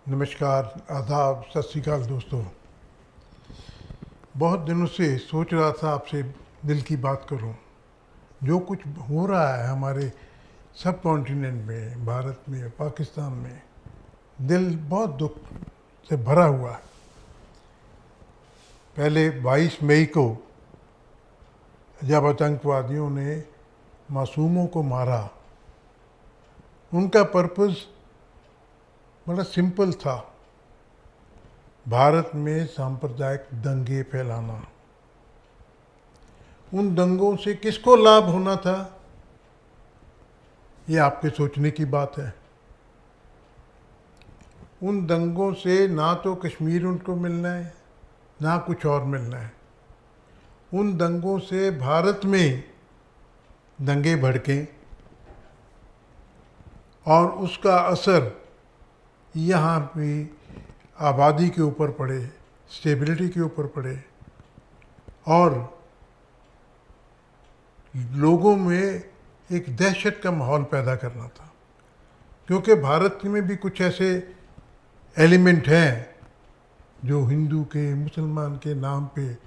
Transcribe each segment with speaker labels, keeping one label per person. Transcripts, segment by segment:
Speaker 1: नमस्कार, आदाब, सत श्री अकाल दोस्तों। बहुत दिनों से सोच रहा था आपसे दिल की बात करूं। जो कुछ हो रहा है हमारे सब कॉन्टिनेंट में, भारत में, पाकिस्तान में, दिल बहुत दुख से भरा हुआ है। पहले 22 मई को जब आतंकवादियों ने मासूमों को मारा, उनका पर्पस बड़ा सिंपल था, भारत में सांप्रदायिक दंगे फैलाना। उन दंगों से किसको लाभ होना था, ये आपके सोचने की बात है। उन दंगों से ना तो कश्मीर उनको मिलना है, ना कुछ और मिलना है। उन दंगों से भारत में दंगे भड़कें और उसका असर यहाँ भी आबादी के ऊपर पड़े, स्टेबिलिटी के ऊपर पड़े और लोगों में एक दहशत का माहौल पैदा करना था। क्योंकि भारत में भी कुछ ऐसे एलिमेंट हैं जो हिंदू के, मुसलमान के नाम पे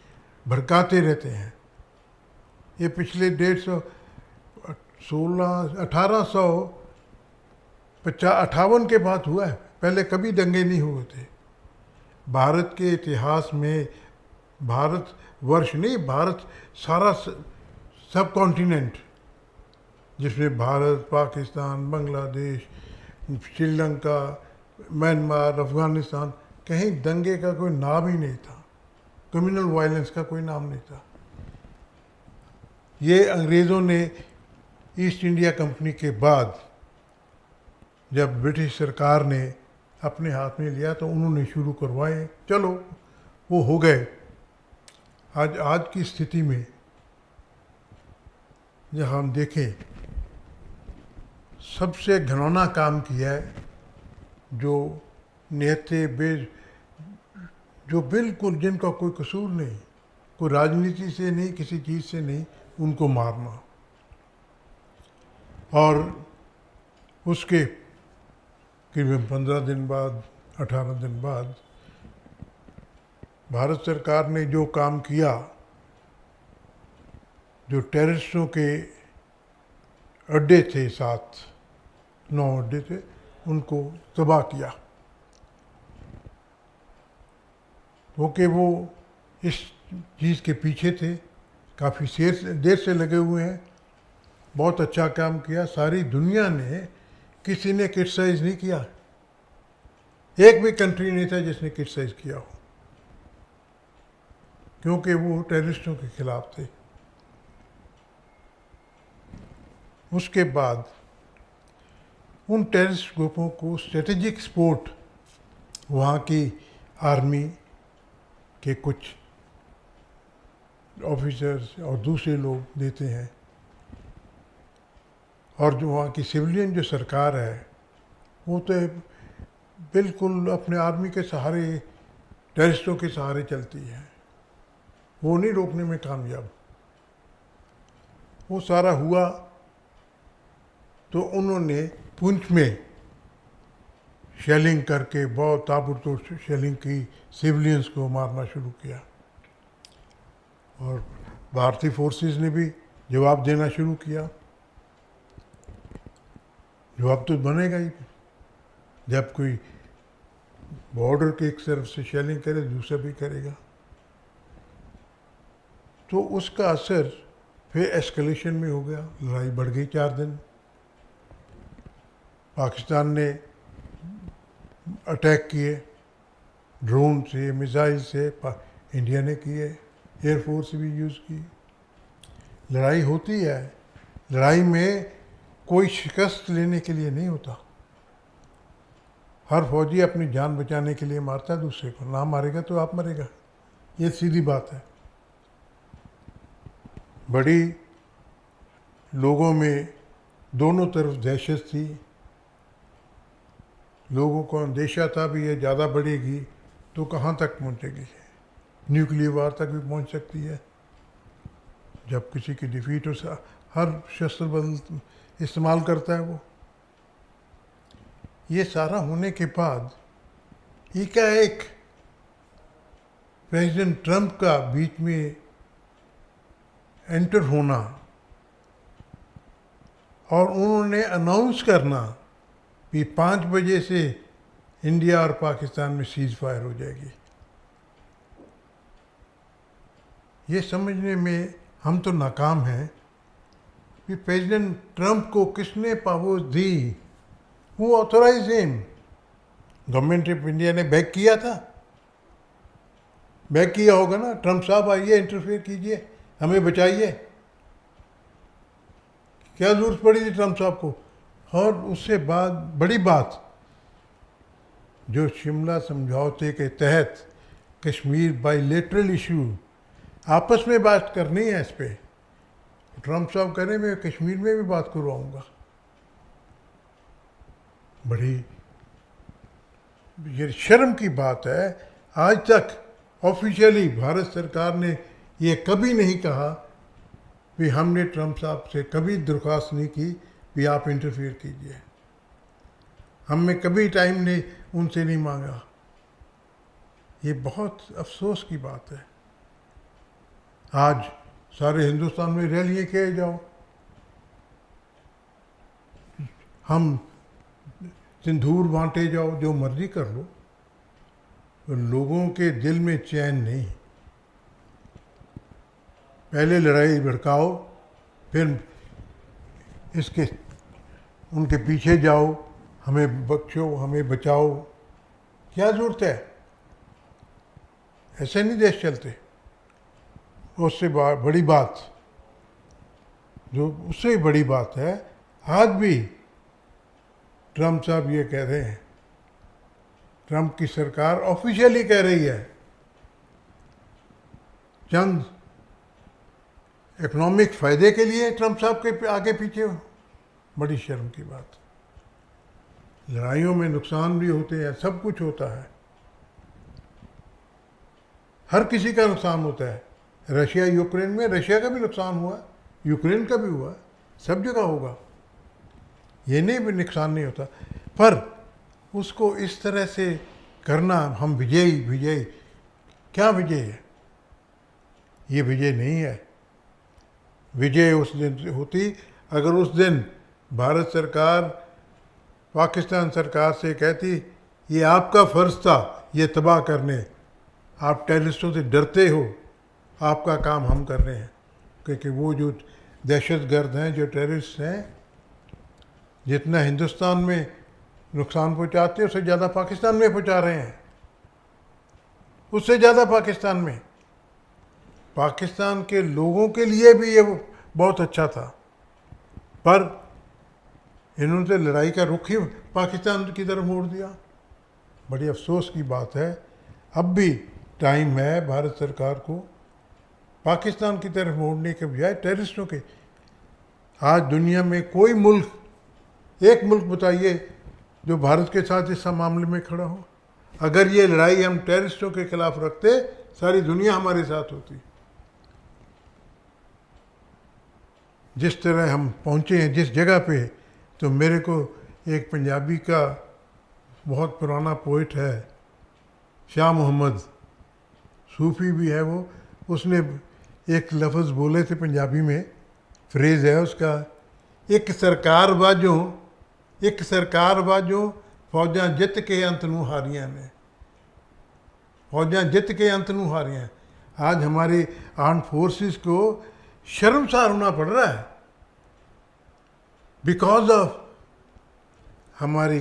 Speaker 1: भड़काते रहते हैं। ये पिछले 1858 के बाद हुआ है, पहले कभी दंगे नहीं हुए थे भारत के इतिहास में। भारत वर्ष नहीं, भारत सारा सब कॉन्टिनेंट, जिसमें भारत, पाकिस्तान, बांग्लादेश, श्रीलंका, म्यांमार, अफ़गानिस्तान, कहीं दंगे का कोई नाम ही नहीं था, कम्युनल वायलेंस का कोई नाम नहीं था। ये अंग्रेज़ों ने ईस्ट इंडिया कंपनी के बाद जब ब्रिटिश सरकार ने अपने हाथ में लिया तो उन्होंने शुरू करवाए, चलो वो हो गए। आज की स्थिति में जब हम देखें, सबसे घिनौना काम किया है जो नेते जो बिल्कुल जिनका कोई कसूर नहीं, कोई राजनीति से नहीं, किसी चीज़ से नहीं, उनको मारना। और उसके करीबन 15 दिन बाद, 18 दिन बाद भारत सरकार ने जो काम किया, जो टेररिस्टों के अड्डे थे, 7-9 अड्डे थे, उनको तबाह किया। क्योंकि वो इस चीज़ के पीछे थे, काफ़ी देर से लगे हुए हैं, बहुत अच्छा काम किया। सारी दुनिया ने, किसी ने क्रिटिसाइज़ नहीं किया, एक भी कंट्री नहीं था जिसने क्रिटिसाइज़ किया हो, क्योंकि वो टेररिस्टों के खिलाफ थे। उसके बाद उन टेररिस्ट ग्रुपों को स्ट्रेटेजिक सपोर्ट वहाँ की आर्मी के कुछ ऑफिसर्स और दूसरे लोग देते हैं, और जो वहाँ की सिविलियन जो सरकार है वो तो बिल्कुल अपने आर्मी के सहारे, टेररिस्टों के सहारे चलती है, वो नहीं रोकने में कामयाब। वो सारा हुआ तो उन्होंने पुंछ में शेलिंग करके, बहुत ताबड़तोड़ शेलिंग की, सिविलियंस को मारना शुरू किया। और भारतीय फोर्सेस ने भी जवाब देना शुरू किया। जवाब तो बनेगा ही, जब कोई बॉर्डर के एक तरफ से शेलिंग करे, दूसरा भी करेगा। तो उसका असर फिर एस्केलेशन में हो गया, लड़ाई बढ़ गई। 4 दिन पाकिस्तान ने अटैक किए, ड्रोन से, मिसाइल से इंडिया ने किए, एयरफोर्स भी यूज़ की। लड़ाई होती है, लड़ाई में कोई शिकस्त लेने के लिए नहीं होता। हर फौजी अपनी जान बचाने के लिए मारता है दूसरे को, ना मारेगा तो आप मरेगा, ये सीधी बात है। बड़ी लोगों में दोनों तरफ दहशत थी, लोगों को अंदेशा था भी ये ज़्यादा बढ़ेगी तो कहाँ तक पहुँचेगी, न्यूक्लियर वार तक भी पहुँच सकती है। जब किसी की डिफीट हो, हर शस्त्र बल इस्तेमाल करता है वो। ये सारा होने के बाद एकाएक प्रेसिडेंट ट्रंप का बीच में एंटर होना और उन्होंने अनाउंस करना कि 5 बजे से इंडिया और पाकिस्तान में सीज फायर हो जाएगी, ये समझने में हम तो नाकाम हैं कि प्रेसिडेंट ट्रंप को किसने पावर दी, who authorize him. Government of India ने बैक किया था, बैक किया होगा ना, ट्रंप साहब आइए इंटरफेयर कीजिए, हमें बचाइए। क्या जरूरत पड़ी थी ट्रंप साहब को। और उससे बाद बड़ी बात, जो शिमला समझौते के तहत कश्मीर बायलैटरल इशू आपस में बात करनी है इस पे, ट्रंप साहब कह रहे मैं कश्मीर में भी बात करवाऊंगा। बड़ी ये शर्म की बात है, आज तक ऑफिशियली भारत सरकार ने ये कभी नहीं कहा कि हमने ट्रंप साहब से कभी दरख्वास्त नहीं की कि आप इंटरफेयर कीजिए, हमने कभी टाइम नहीं उनसे नहीं मांगा। ये बहुत अफसोस की बात है। आज सारे हिंदुस्तान में रैलियाँ किए जाओ, हम सिंदूर बांटे जाओ, जो मर्जी कर लो, तो लोगों के दिल में चैन नहीं। पहले लड़ाई भड़काओ, फिर इसके उनके पीछे जाओ, हमें बख्शो, हमें बचाओ। क्या ज़रूरत है? ऐसे नहीं देश चलते। उससे बड़ी बात, जो उससे बड़ी बात है, आज भी ट्रंप साहब ये कह रहे हैं, ट्रंप की सरकार ऑफिशियली कह रही है, चंद इकोनॉमिक फ़ायदे के लिए ट्रंप साहब के आगे पीछे हो। बड़ी शर्म की बात। लड़ाइयों में नुकसान भी होते हैं, सब कुछ होता है, हर किसी का नुकसान होता है। रशिया यूक्रेन में रशिया का भी नुकसान हुआ, यूक्रेन का भी हुआ, सब जगह होगा, ये नहीं भी नुकसान नहीं होता। पर उसको इस तरह से करना, हम विजयी विजयी, क्या विजय है? ये विजय नहीं है। विजय उस दिन होती अगर उस दिन भारत सरकार पाकिस्तान सरकार से कहती ये आपका फ़र्ज़ था ये तबाह करने, आप टेररिस्टों से डरते हो, आपका काम हम कर रहे हैं। क्योंकि वो जो दहशतगर्द हैं, जो टेररिस्ट हैं, जितना हिंदुस्तान में नुकसान पहुंचाते हैं उससे ज़्यादा पाकिस्तान में पहुंचा रहे हैं, उससे ज़्यादा पाकिस्तान में। पाकिस्तान के लोगों के लिए भी ये बहुत अच्छा था, पर इन्होंने लड़ाई का रुख ही पाकिस्तान की तरफ मोड़ दिया। बड़ी अफसोस की बात है। अब भी टाइम है भारत सरकार को पाकिस्तान की तरफ मोड़ने के बजाय टेररिस्टों के। आज दुनिया में कोई मुल्क, एक मुल्क बताइए जो भारत के साथ इस मामले में खड़ा हो। अगर ये लड़ाई हम टेररिस्टों के खिलाफ रखते, सारी दुनिया हमारे साथ होती। जिस तरह हम पहुँचे हैं जिस जगह पे, तो मेरे को एक पंजाबी का बहुत पुराना पोइट है, शाह मोहम्मद, सूफ़ी भी है वो, उसने एक लफ्ज़ बोले थे पंजाबी में, फ्रेज़ है उसका, एक सरकार बाजों फौजां जित के अंत नूं हारियां ने, फौजां जित के अंत नूं हारियां। आज हमारे आर्म फोर्सेस को शर्मसार होना पड़ रहा है बिकॉज ऑफ हमारी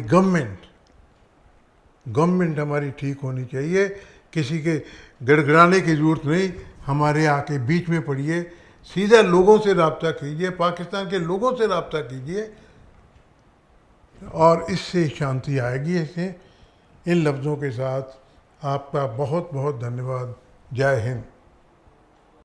Speaker 1: गवर्नमेंट हमारी ठीक होनी चाहिए। किसी के गड़गड़ाने की ज़रूरत नहीं, हमारे आके बीच में पड़िए, सीधा लोगों से रब्ता कीजिए, पाकिस्तान के लोगों से रब्ता कीजिए, और इससे शांति आएगी। इससे इन लफ्ज़ों के साथ आपका बहुत बहुत धन्यवाद। जय हिंद।